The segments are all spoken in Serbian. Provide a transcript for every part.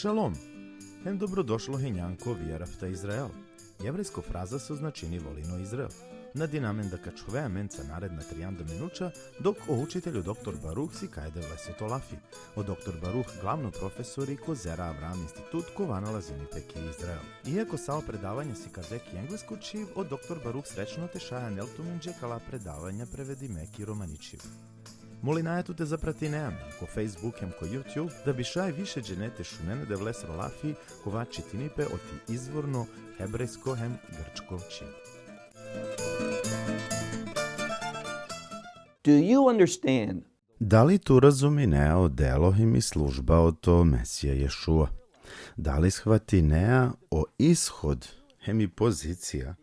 Šalom, hem dobrodošlo henjanko vjeravta Izrael. Jevrijsko fraza se označini volino Izrael. Na dinamen da kačuvea menca naredna 30 minuća, dok o učitelju dr. Baruch si kajde vlesoto lafi. O dr. Baruch glavno profesori Kozera Avram institut kova nalazini peki Izrael. Iako sao predavanje si kazeki englesko čiv, o dr. Baruch srećno te šaja neltuminđe kala predavanja prevedi meki romaničiv. Molinajetu te zaprati neam, ko Facebookem, ko YouTube, da bi šaj više dženete šunene de vlesro lafi, kova čitinipe oti izvorno hebrejsko hem grčko čiv. Do you understand? Da li tu razumi nea od Elohim i služba od to Mesija Ješua? Da li shvati nea o ishod hem i pozicija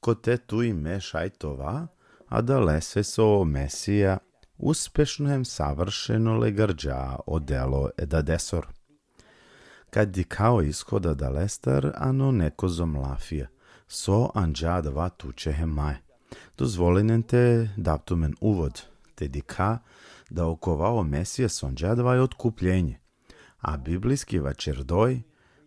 ko te tu ime šajtova, a da lese so o Mesija uspešno hem savršeno legarđa o delo eda desor? Kad di kao ishoda da lestar ano neko zomlafija, so anđa dva tuče hem maje. Dozvolinen te daptumen uvod, te dika da okovao Mesija sonđadva je otkupljenje, a biblijski vačerdoj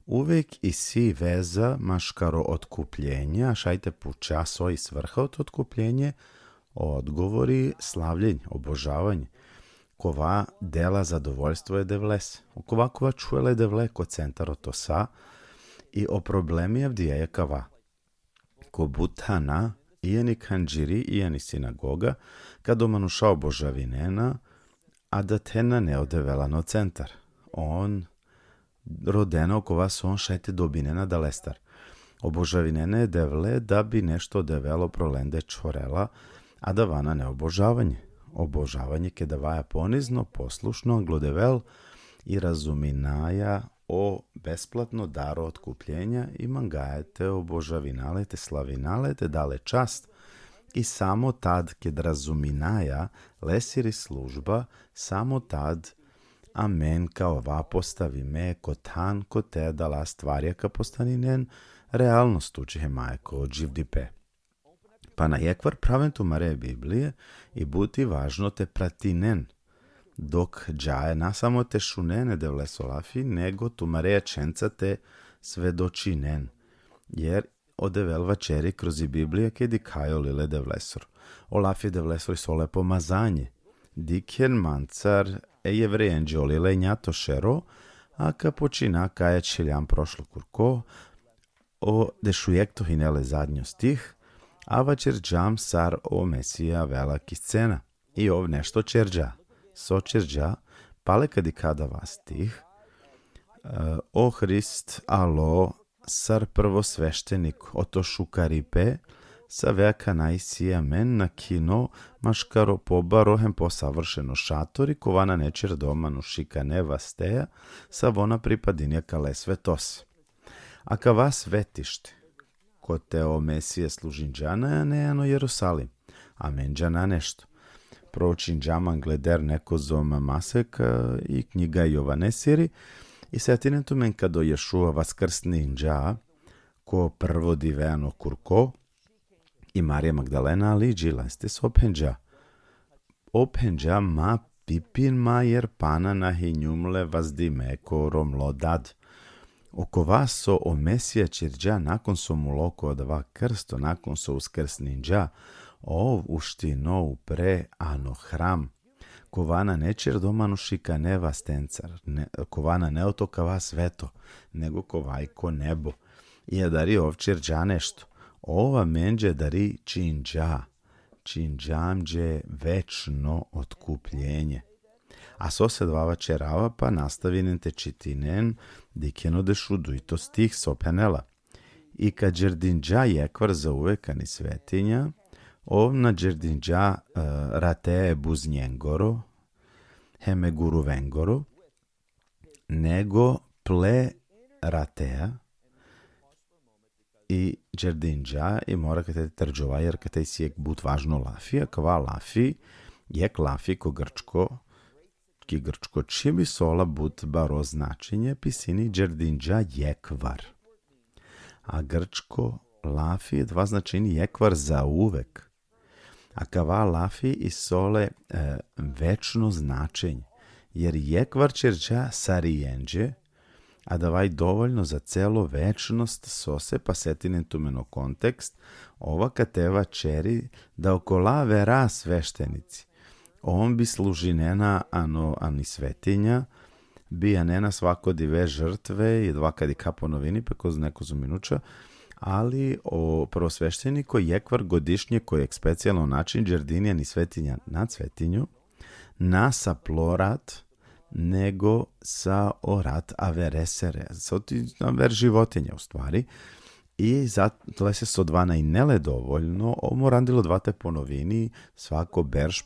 uvek i si veza maškaro otkupljenja, šajte puča svoj svrha od otkupljenje, odgovori slavljenje, obožavanje, kova dela zadovoljstvo je devles, kova čuele devle ko centar otosa i o problemi avdijeja kava, ko butana, ijeni kanđiri, ijeni sinagoga, kad omanuša obožavinena, a da tena ne odevela no centar. On rodena oko vas on šajte dobinena da lestar. Obožavinene je devle da bi nešto develo prolende čorela, a da vana ne obožavanje. Obožavanje ke da vaja ponizno, poslušno, glodevel i razuminaja o besplatno daro otkupljenja i mangajete obožavinale te slavinale te dale čast i samo tad kad razuminaja lesiri služba, samo tad amen kao va postavi me kotan ko te dala stvarja ka postaninen realnost učihe majko od živdipe. Pa na jekvar praventu Mareje Biblije i buti važno te pratinen, dok džaje na samo te šunene de vlesolafi, nego tu Mareja čenca te svedočinen, jer odevel vačeri kroz i Biblije kedi kajo lile de vlesor. Olafi de vlesor sole pomazanje, diken mancar jevrejenđe olile njato šero, a ka počina kaja čiljam prošlo kurko, o dešujekto hinele zadnjo stih, a vačer džam sar o Mesija velaki scena. I ov nešto čerđa. So čerđa, pale kad i kada vas tih, o Hrist alo sar prvosveštenik oto šukaripe, sa veka najsija men na kino maškaro pobarohem po savršeno šatori, kovana nečer domanu šika neva steja, sa vona pripadinja kale svetos. A ka vas vetište, ko te o Mesije služinđana, nejano Jerusalim, a menđana nešto. Proučinđaman gleder neko zoma maseka i knjiga Jovanesiri i setinen tu men kado Ješua vaskrsninđa, ko prvo divejano kurko i Marija Magdalena liđila ste s openđa. Openđa ma pipin ma jer pana na hinjumle vazdime ko romlo dad. Oko vas so o Mesija čirđa nakon so mu loko odva krsto, nakon so uskrsninđa, ov uštino upre ano hram. Kovana nečer domanu šika neva stencar, kovana ne otokava sveto, nego kovajko nebo. I dari ovčirđa nešto. Ova menđe dari činđa, činđamđe večno otkupljenje. A so se dva vačerava pa nastavinen te čitinen dikeno dešudu i to stih sopenela. I kad džerdinđa jekvar za uvekani svetinja, ovna džerdinđa rateje buznjengoro, heme guru vengoro, nego ple rateja i džerdinđa i mora kate trđova, jer kate si jek but važno lafi, a kva lafi, jek lafi ko grčko, ki grčko čibi sola but baro značenje pisini džerdinđa jekvar. A grčko lafi je dva značini jekvar za uvek. A kava lafi i sole večno značenje, jer jekvar čerđa sarijenđe, a da vaj dovoljno za celo večnost sose pa setinen tumeno kontekst, ova kateva čeri da okola vera sveštenici. On bi služinena ani svetinja, bija nena svakodive žrtve i dvakadi kapo novini peko neko minuča, ali o prvosvešteniko jekvar godišnje koji je specijalno način džerdinija ni svetinja nad svetinju, na saplorat nego sa orat averesere, sa ver životinja u stvari, i zato se so dvana i nele dovoljno, ovo randilo dvate po novini, svako berš.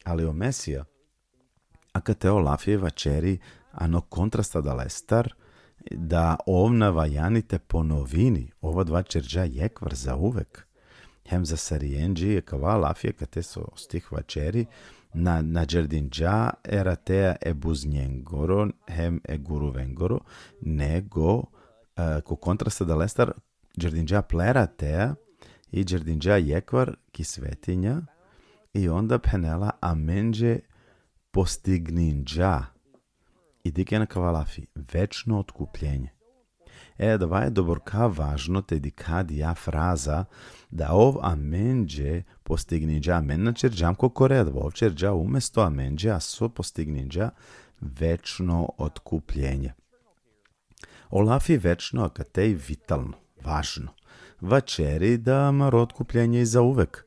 Ali o Mesija, a kateo lafijeva čeri, ano kontrasta da lestar, da ovna vajanite po novini, ova dva čerđa jekvar za uvek. Hem za sarijenđi je kava lafije kate so stih vačeri, na džerdinđa eratea e buznjengoro, hem e guruvengoro, nego ko kontrasta da lestar džerdinđa pleratea i džerdinđa jekvar ki svetinja i onda penela amenđe postigninđa i dike na kavalafi, večno otkupljenje. Da je doborka važno te dikad ja fraza da ov amenđe postigninđa amen na čerđam ko koredvo, ov čerđa umesto amenđe, a so postigninđa večno otkupljenje. Olafi večno, a katej vitalno, važno. Vačeri da mar otkupljenje i za uvek,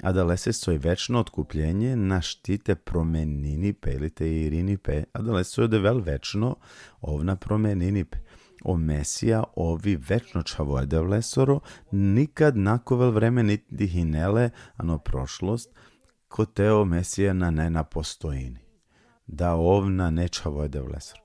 a da lese soj večno otkupljenje na štite promeninipe ili te irinipe, a da lese da vel večno ovna promeninipe. O Mesija ovi večno čavojde vlesoro, nikad nakovel vreme niti hinele, ano prošlost, ko teo Mesija na ne napostojini. Da ovna ne čavojde vlesoro.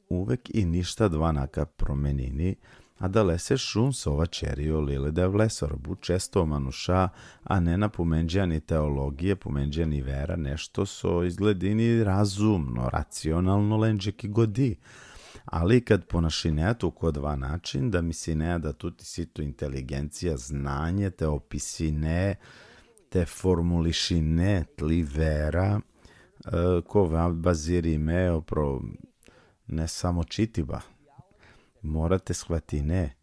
Uvek i ništa dva naka promenini, a da lese šun sova čerio lile da vlesor, bu često manuša, a ne na pomenđa ni teologije, pomenđa ni vera, nešto so izgledini razumno, racionalno lenđeki godi. Ali kad ponašinetu ko dva način, da mi si ne da tu ti si tu inteligencija, znanje, te opisine, te formulišine, tli vera, ko baziri me opro ne samo čitiba. Morate shvati ne.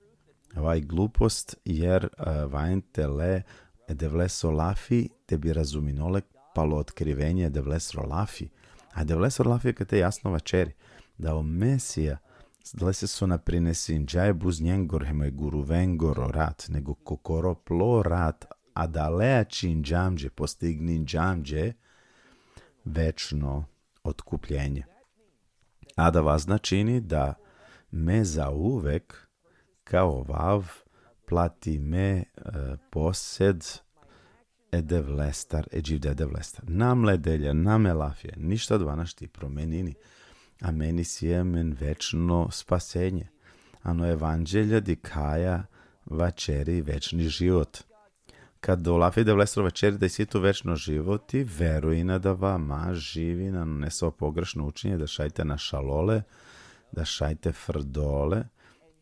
Vaj glupost, jer vajente le devleso lafi, te bi razuminole palo otkrivenje devleso lafi. A devleso lafi kad te jasno vačeri. Da o Mesija, da se su na prinesin džaje buznjengor, hemoj guru vengoro rat, nego kokoro plo rat, a da leačin džamđe, postignin džamđe, večno otkupljenje. A da vas načini da me za uvek, kao vav, plati me posed edevlestar, eđivde edevlestar. Namle delja, name lafije, ništa dvanašti promenini. A meni si je men večno spasenje. Ano evanđelja dikaja vačeri večni život. Kad dolafi da vlesro vačeri da si tu večno život i veruj na da vama živi na neso pogrešno učenje da šajte na šalole, da šajte frdole,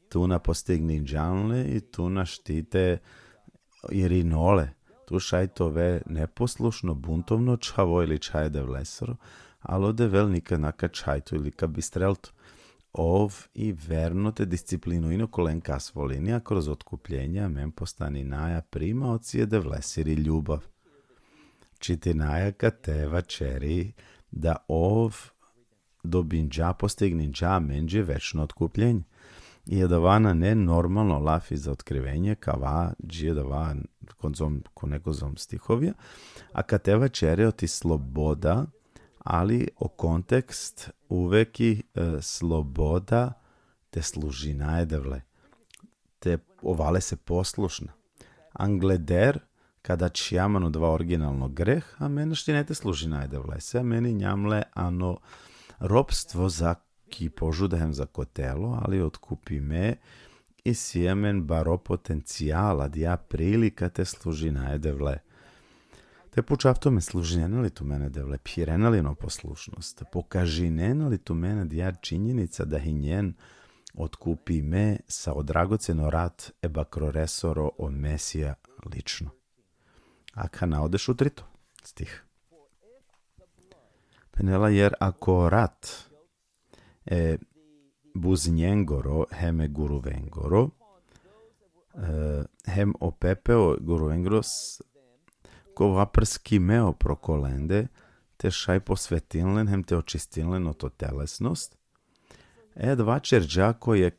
tu na postigni džanle i tu na štite irinole. Tu šajte ove neposlušno, buntovno čavo ili čaje da vlesro, ali ode vel nikad naka čajtu ili ka bistreltu. Ov i verno te disciplinu ino kolenka svolinija kroz otkupljenja men postani naja prima ocijede vlesiri ljubav. Čiti naja ka te vačeri da ov dobinđa postigninđa menđe večno otkupljenje. I je da vana ne normalno lafi za otkrivenje kava džije da van konekozom stihovija, a ka te vačeri oti sloboda, ali o kontekst uveki sloboda te služi najedevle, te ovale se poslušna. Angleder, kada čjamano dva originalno greh, a meni ne te služi najedevle se, a meni njamle ano robstvo za ki požudajem za kotelo, ali otkupi me i sjemen baro potencijala, dja prilika te služi najedevle. Te počavto me služinjena li tu mene devle pirena li no poslušnost, pokažinena li tu mene dja činjenica da hi njen otkupi me sa odragoceno rat ebakroresoro o Mesija lično. A kana odeš u trito stih. Penela jer ako rat buznjengoro heme guruvengoro, hem opepeo guruvengros, kova prskimeo prokolende, te šaj posvetilnen, hem te očistilnen o to telesnost. Dva čerđako je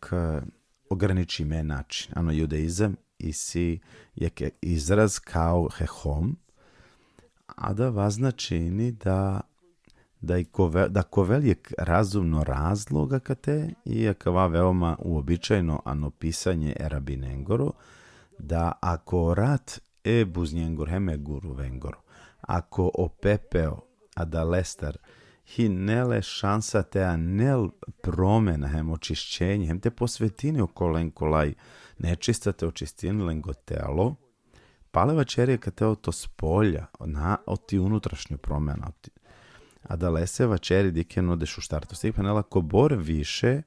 ograničime način. Ano, judaizam isi je izraz kao hehom, a da vaznačini da kovel je razumno razloga kate i kava veoma uobičajno ano pisanje erabinengoro, da ako rat buznjengor heme guru vengoro, ako opepeo a da lestar hi nele šansa te anel promena hem očišćenje, hem te posvetini okolen kolaj nečista te očistinlen go telo, paleva čerija kad te to spolja, oti unutrašnju promena, a da leseva čeri dike nodeš u štartu. Stik panela ko bor više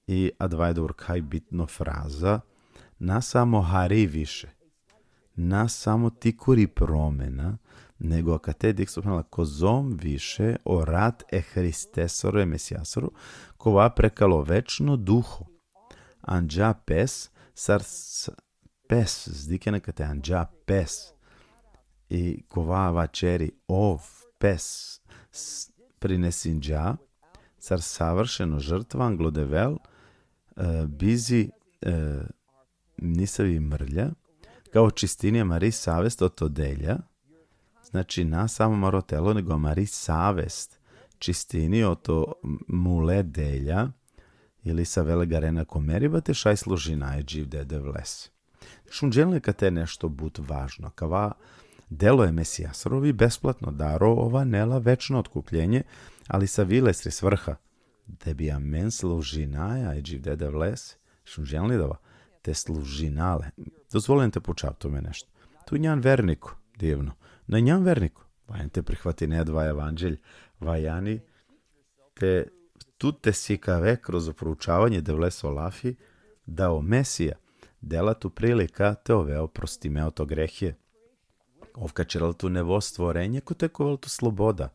i advajdur kaj bitno fraza, na samo hari više, na samo tikuri promena, nego kad te dik stupnala kozom više o rat Hristesoru Mesijasoru, kova prekalo večno duho. Anđa pes, sar pes, zdike nekate anđa pes. I kova vačeri ov pes prinesinđa, sar savršeno žrtva anglodevel, bizi nisavi mrlja, kao čistinija Mari savest od odelja, znači na samo marotelo, nego Mari savest čistini od to mule delja, ili sa velega rena komeriba, te šaj služi najđiv dede vles. Šunđelne kad te nešto bud važno, kava delo je Mesijasrovi besplatno daro ova nela večno otkupljenje, ali sa vilesri svrha, da bi amen služi najđiv dede vles, šunđelne dava, te služinale. Dozvolim te počav tome nešto. Tu njan verniku, divno. Na njan verniku, vajan te prihvati ne dva evanđelj, vajani, te tu te sikave kroz proučavanje devle solafi, da o Mesija dela tu prilika te oveo prostimeo to grehje. Ovka čeral tu nevo stvorenje, ko te koval tu sloboda.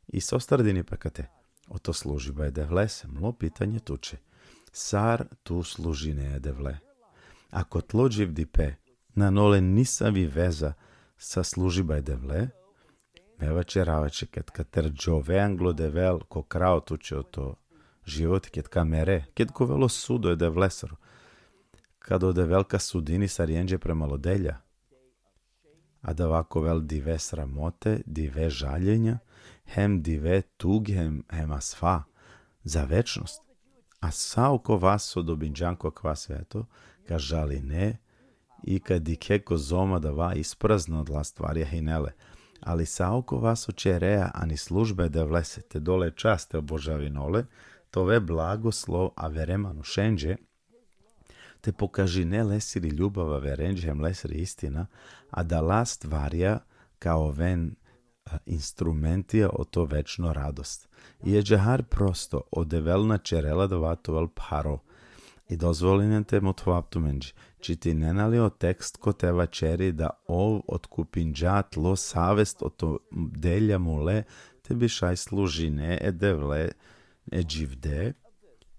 I s ostardini pekate, o to služi ba je devle, se mlo pitanje tuče. Sar tu služi ne je devle. Ako tlođiv dipe, na nole nisavi veza sa služiba je devle, mevače ravače kad terđove anglo devel ko krao tuče o to život, kad kamere, kad ko velo sudo je devlesaru, kad ode velika sudini sa rijenđe prema lodelja, a da ovako vel dive sramote, dive žaljenja, hem dive tuge, hem asfa, za večnost. A sauko vas od obinđanko kva sveto, ka žali ne, i kad dikeko zoma da va isprazno od la stvarja hinele, ali sauko vas očerea, ani službe da vlesete dole časte obožavinole, to ve blagoslov a veremanu šenđe, te pokaži ne lesiri ljubava verenđe, hem lesiri istina, a da la stvarja kao ven instrumentija o to večno radost. I je džahar prosto odevelna čerela da vatoval paro, i dozvolinen te motvaptu menđi, či ti nenalio tekst ko te vačeri da ov otkupinđat lo savest o to delja mule, te bi šaj služi ne edevle edživde,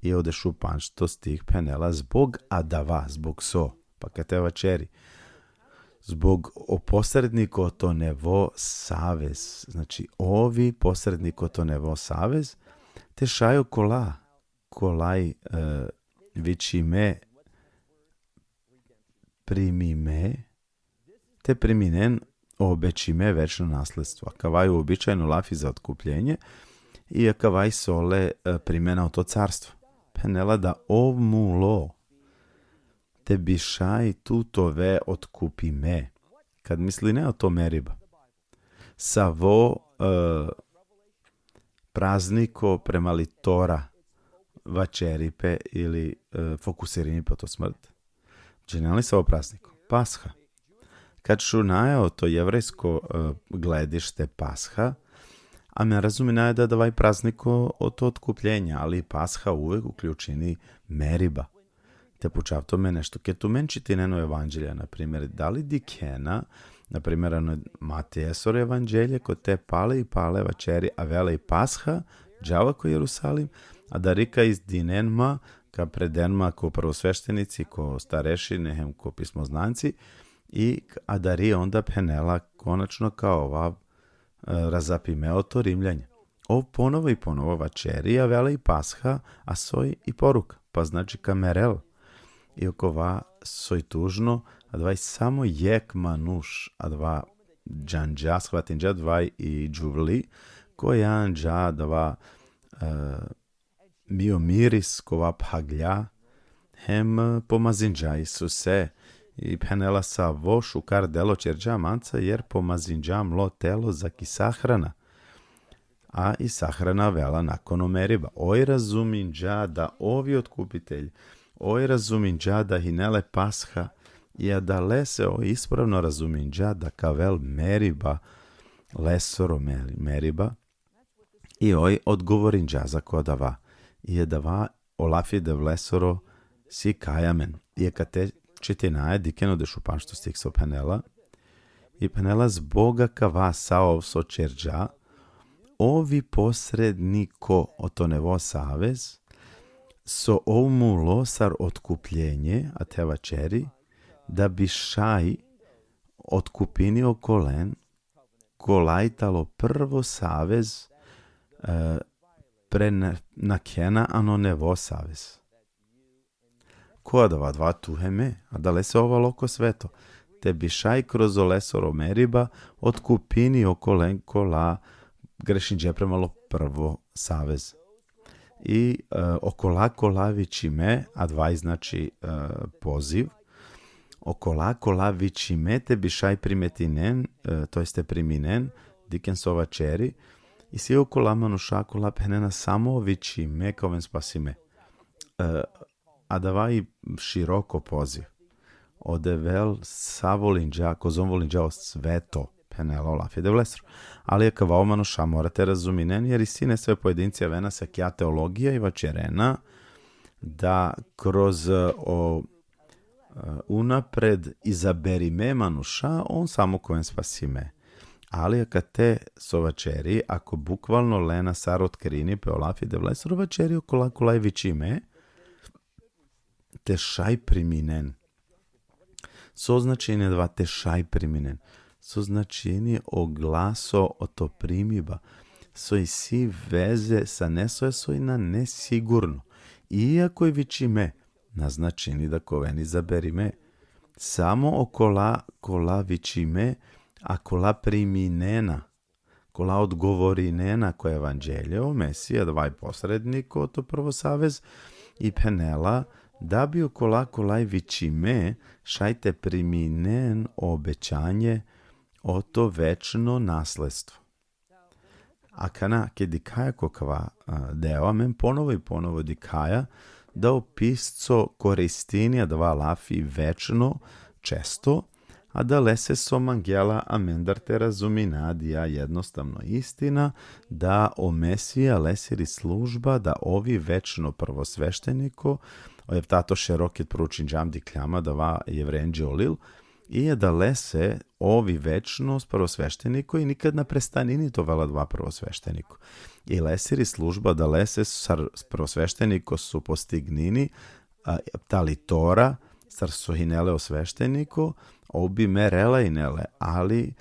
i odešu panšto stih penela zbog adava, zbog so, pa kad te vačeri, zbog posredniko to nevo savez, znači ovi posredniko to nevo savez, te šaju kolaj vičime primime, te priminen obećime večno nasledstvo. Kavaj uobičajno lafi za otkupljenje i kavaj sole primena o to carstvo. Penela da ovmulo te bišaj tutove otkupime. Kad misli ne o to meriba. Savo prazniko prema litora vačeripe ili fokusirini po to smrt. Dženali sa ovo prazniko? Pasha. Kad šunajao to jevrejsko gledište Pasha, a me razumina je da davaj prazniko o to otkupljenja, ali Pasha uvek uključini meriba. Te počav to me nešto. Kad tu menčiti neno evanđelja, na primjer, da li dikena, na primjer, Matejesor evanđelje, kod te pale i pale vačeri, a vele i Pasha, džava ko Jerusalim, a da rika iz Dinenma, ka predenma ko prvosveštenici, ko starešine, ko pismoznanci, a da ri onda Penela konačno kao ova razapimeo to Rimljanje. Ov ponovo i ponovo vačerija, vela i pasha, a soj i poruka, pa znači kamerel. I okova soj tužno, a dvaj samo jek manuš, a dva džanđa, shvatinđa, dvaj i džuvli, koja dža, dva mio miris, kova paglja, hem pomazinđa Isuse, i Penela sa voš u kar delo čerđa manca, jer pomazinđa mlo telo za ki sahrana. A i sahrana vela nakon omeriba. Oj razuminđa da ovi otkupitelj, oj razuminđa da hinele pasha, i da lese o ispravno razuminđa da kavel meriba, lesoro meriba, i oj odgovorinđa za kodava, i dava olafi de vlesoro si kajamen. I kate čitinaje dikeno de šupanšto stikso Penela, i Penela zboga kava sao so čerđa, ovi posredniko o to nevo savez, so omulo sar otkupljenje, a te vačeri, da bi šaj otkupinio kolen, kolajtalo prvo savez pre nakena ano nevo savez. Koja da dva tuheme, a da lese ova loko sveto, te bi šaj kroz olesoro meriba otkupinio kolen kola grešinđe premalo prvo savez. I okolako lavići me, a dva znači poziv, okolako lavići me te bi šaj primetinen, to jeste priminen, dikensova čeri, i si okolamanu šakola penena samo vići me koven spasi me. A da va i široko poziv. Odevel savolinđa, kozom volinđa sveto, Penela olafi de vlesro. Ali je kava omanuša morate razuminen, jer i sine sve pojedinci avena se kja teologija i vačerena, da kroz unapred izaberi me manuša, on samo koven spasi me. Ali kad te so vačeri, ako bukvalno lena sar otkrini pe olafi de vlesro vačeri okolaj vići me, te šaj priminen. So značenje dva te šaj priminen. So značenje oglaso o to primiba. So i si veze sa nesoje so i na nesigurno. Iako je vići me, na značenje da koveni zaberi me. Samo kola vići me, a kola priminena, kola odgovorinena koja je evanđelje o Mesija, dvaj posrednik o to prvo savez, i Penela, da bi kolaj vići me, šajte priminen obećanje o to večno nasledstvo. A kana ke dikaja kokva deo, men ponovo i ponovo dikaja, da opisco koristinija dva lafi večno, često, a da lese som angela amendar te razuminadija jednostavno istina, da o Mesija lesiri služba, da ovi večno prvosvešteniko, je tato širokit pručin džam dikljama da va jevrenđe olil, i je da lese ovi večno prvosvešteniko i nikad ne prestanini to vela dva prvosvešteniko. I lesiri služba da lese sar prvosvešteniko su postignini, talitora, sar su hinele osvešteniko, obi merela inele, ali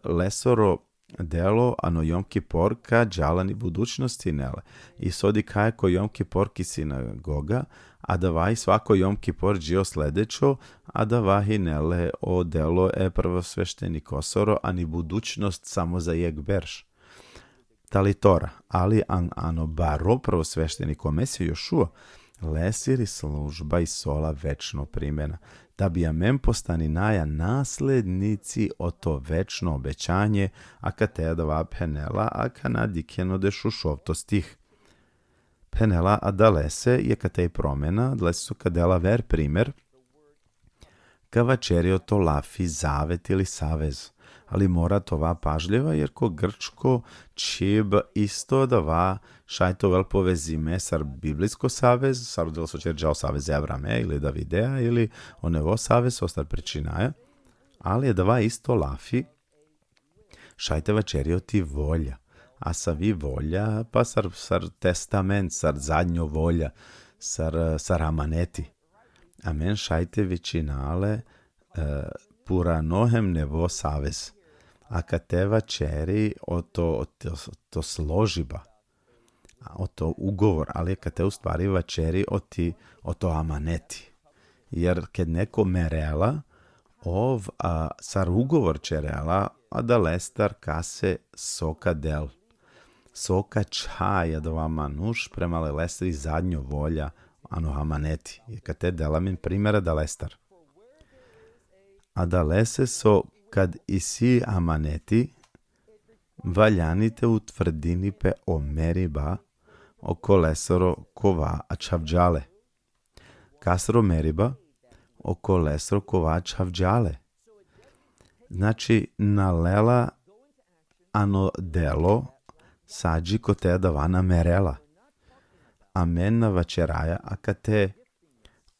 lesoro delo ano Jom Kipor ka džalani budućnosti nele. I sodi kaje ko Jom Kipor ki sinagoga, a da vaj svako Jom Kipor džio sledećo, a da vahi nele o delo prvosveštenik osoro, ani budućnost samo za jeg berš. Talitora, ali ano baro prvosveštenik o Mesiju Jošua, lesiri služba i sola večno primjena, da bi amen postani naja naslednici o to večno obećanje, a ka te da va Penela, a ka na dikeno de šušov to stih. Penela, a da lese je ka te promjena, da lese su ka dela ver primer, ka vačerio to lafi zavet ili savez, ali mora to va pažljiva, jer ko grčko čib isto da va šajto vel povezime sar biblijsko savez, sar udjelo su čerđao savez Avrame ili Davidea ili onevo savez, ostar pričinaja, ali je da va isto lafi šajte vačerio ti volja, a savi volja, pa sar testament, sar zadnjo volja, sar amaneti. Amen šajte vicinale pura nohem nevo savez. A kateva čeri to složiba, o to ugovor, ali kate u stvari vačeri o to amaneti. Jer kad neko merela, sar ugovor čerela, a da lestar kase soka del. Soka čaja do amanuš premale lestari zadnjo volja, ano amaneti. I kate delamin primjera da lestar. A da lese so kad isi amaneti, valjanite u tvrdini pe o meriba, oko lesoro kova a čavđale. Kasro meriba, oko lesoro kova čavđale. Znači, nalela ano delo, sađi ko te davana merela. Amen na vačeraja, a kate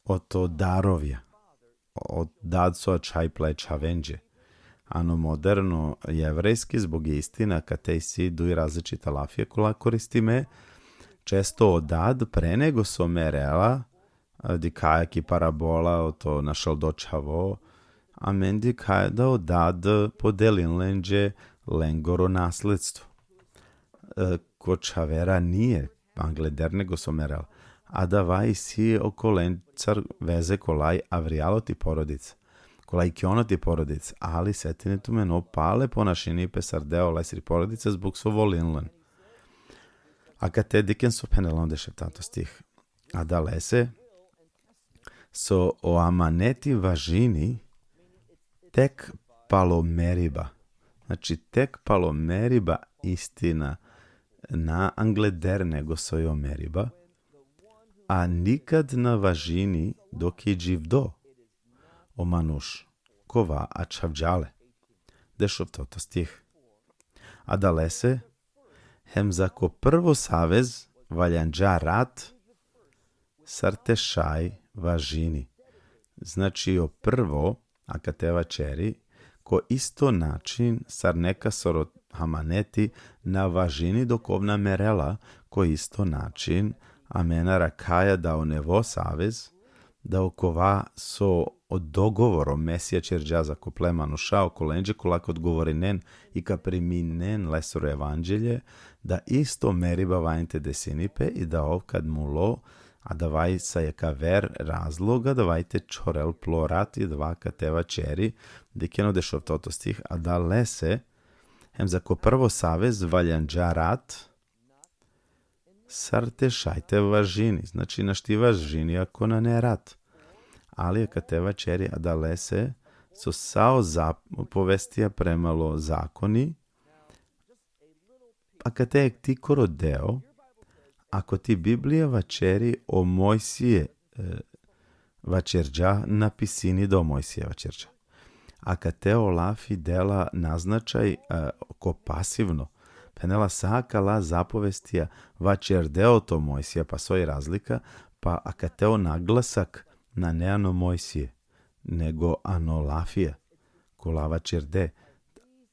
oto darovja. Od dadco čaj pleća venđe. Ano moderno jevrejski zbog istina kate si duj različita lafije kola koristime, često odad pre nego so merela, di kajaki parabola, oto našal dočavo, a men di kaj da odad podelin lenđe lengoro nasledstvo. Ko čavera nije angleder nego so merela. A da vaj si oko lencar veze kolaj avrijalo ti porodica. Kolaj kiono ti porodica. Ali setine tu meno pale po našini pesar deo lesri porodica zbog so volinlen. A kad te diken so penelon dešeptato stih. A da lese so o amaneti važini tek palomeriba. Znači tek palomeriba istina na angleder nego so jo meriba. A nikad na važini dok je živ do. O manuš, kova a čavđale. Dešov toto stih. A da lese, hem zako prvo savez valjanđa rat, sarte šaj važini. Znači o prvo, a kateva čeri, ko isto način sar neka soro hamaneti na važini dokovna merela, ko isto način amena rakaja dao nevo savez, da okova so od dogovoro Mesija čerđa za koplemanu šao kolenđe kolak odgovori nen i ka priminen lesoro evanđelje, da isto meriba vajnte desinipe i da ovkad mulo, a da vaj sa jeka ver razloga, da vajte čorel plorat i dva kateva čeri, dikeno dešov toto stih, a da lese, hem za ko prvo savez valjanđa rat, sarte šajte važini, znači našti važini ako na ne rat. Ali je kateva čeri, a da lese, so sao povestija premalo zakoni, a kate ti korodeo, ako ti Biblija vačeri o Mojsije vačerđa na pisini do Mojsije vačerđa. A kate o lafi dela naznačaj ko pasivno, penela sakala zapovestija vačerdeo to Mojsija, pa soj razlika, pa a kateo naglasak na ne ano Mojsije, nego ano lafija, kola vačerde,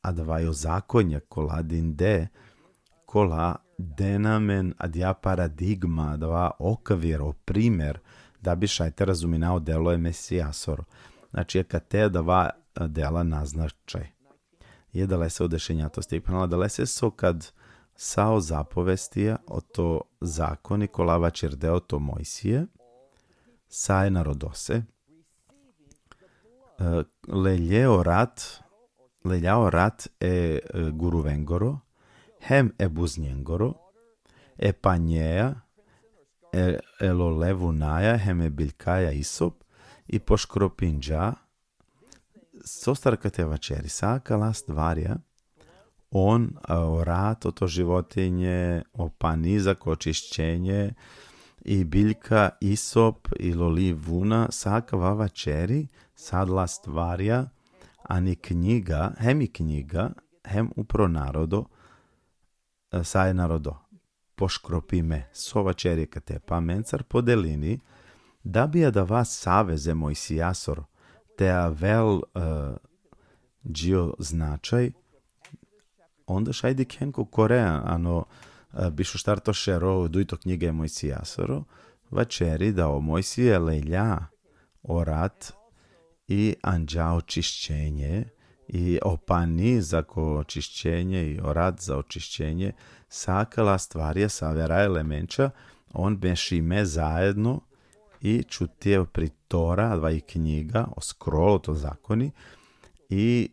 a da vajo zakonja, kola dinde, kola denamen adja paradigma, da va okvir, primer, da bi šajte razuminao delo je Mesijasoro. Znači, kate da va dela naznačaj. Je da lese odešenjatosti. Panala da lese so kad sao zapovestija o to zakoni kolava čerdeo to Mojsije, saje narodose, leljao rat e guruvengoro, hem e buznjengoro, e panjeja, elo levunaja, hem e biljkaja isop, i poškropinđa, sostarkate vačeri, sakala stvarja, on o rat, o to životinje, o panizak, očišćenje, i biljka, isop, i lolivuna, sakava vačeri, sadla stvarja, ani knjiga, hem upro narodo, saje narodo, poškropi me, so vačeri kate, pa mencar podelini, da bi da vas saveze Mojsijasor, te avel džio značaj, onda šajdi kenko Korea, ano bišu štarto šero dujto knjige Mojsijasoro, vačeri da o Mojsije lejlja o rat i anđa očišćenje i o pani za očišćenje i o rat za očišćenje, sakala stvarje savera elemenča, on mešime zajedno i čutije pritora, dva i knjiga, o scroll, to zakoni, i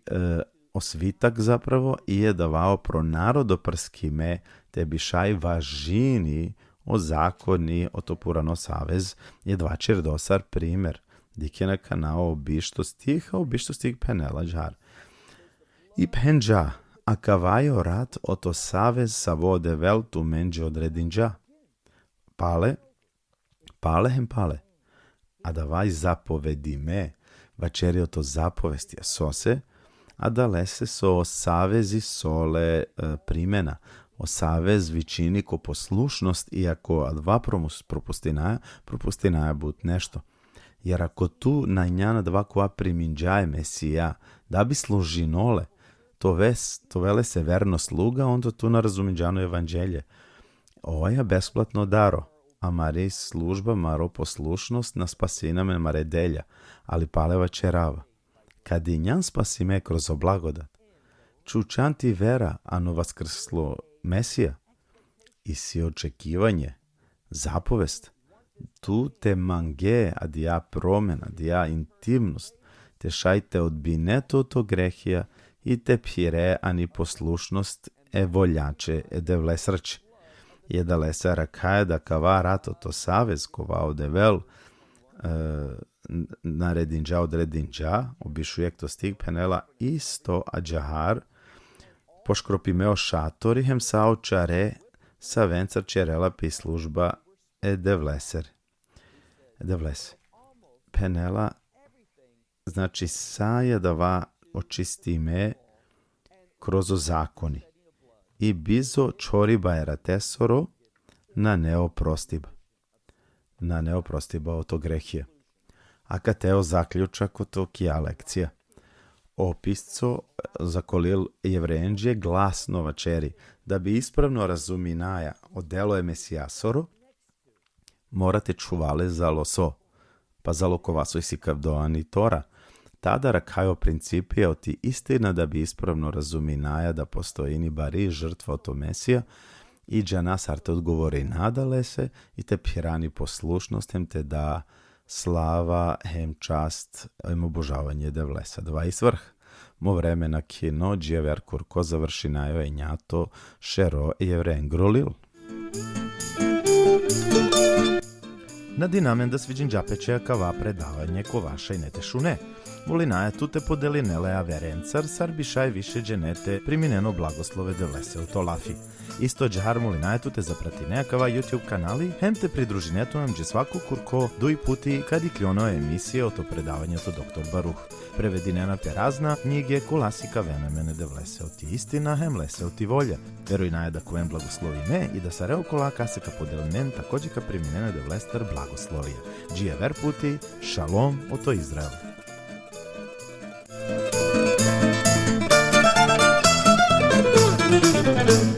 o svitak zapravo, i je davao pro narodoprskime, te bišaj važini o zakoni, o to purano savez, je dvačer dosar primer. Dik je na kanao obišto stih penela džar. I penđa, a kavajo rat o to savez sa vode veltu menđe odredinđa. Pale, a da vaj zapovedi me, vačeri o to zapovesti sose, a da lese so savezi sole primena, o savez vičini ko poslušnost, iako dva propustinaja but nešto. Jer ako tu najnjana dva koja priminđaje Mesija, da bi služinole, to vele se verno sluga, onda tu na razuminđano evanđelje. Ovo je besplatno daro, a Marij služba, maro poslušnost na spasiname mare delja, ali paleva čerava. Kad i njan spasi me kroz oblagodat, čučan ti vera, ano vaskrslo Mesija, i si očekivanje, zapovest, tu te mange, adija promena, adija intimnost, te šajte odbineto to grehija i te pire ani poslušnost voljače devle srče. Je da lesa rakaje da kava rato to savez kova odevel naredinđa odredinđa, obišujek to stig penela isto adžahar, poškropimeo šatori hem saočare sa vencar čerela pi služba devlese. Penela znači saja da va očistime kroz zakoni i bizo čoriba era tesoro na neoprostiba o to grehije. A kateo zaključak o to kija lekcija. Opisco zakolil jevrenđe glasno vačeri, da bi ispravno razuminaja o delo je Mesijasoro, morate čuvale za loso, pa za lokovaso si kavdoani tora. Tada rakajo principija o ti istina da bi ispravno razuminaja da postoji ni bari žrtva o to Mesija, i džanas arte odgovori nadale se i te pirani poslušnost hem te da slava hem čast hem obožavanje devlesa. Dva i svrh. Mo vremena kino džever kurko završinajo je njato šero jevren grolil. Nadinamen da sviđen džapeče kava predavanje ko vaša i nete šune. Volinaja tu te podelinele a verencar, sar bišaj više dženete primineno blagoslove devlese u to lafi. Isto džahar molinaja tu te zaprati nejakava YouTube kanali, hem te pridružinetu nam dže svako kurko duj puti kad i kljono emisije o to predavanje to doktor Baruh. Prevedinena perazna knjige kolasika venemene devlese o ti istina, hem lese o ti volja. Verujnaja da kojem blagoslovi me i da sa reokola kaseka podelinen takođe ka priminene devlester blagoslovije. Džije ver puti, šalom o to Izrael. Thank you.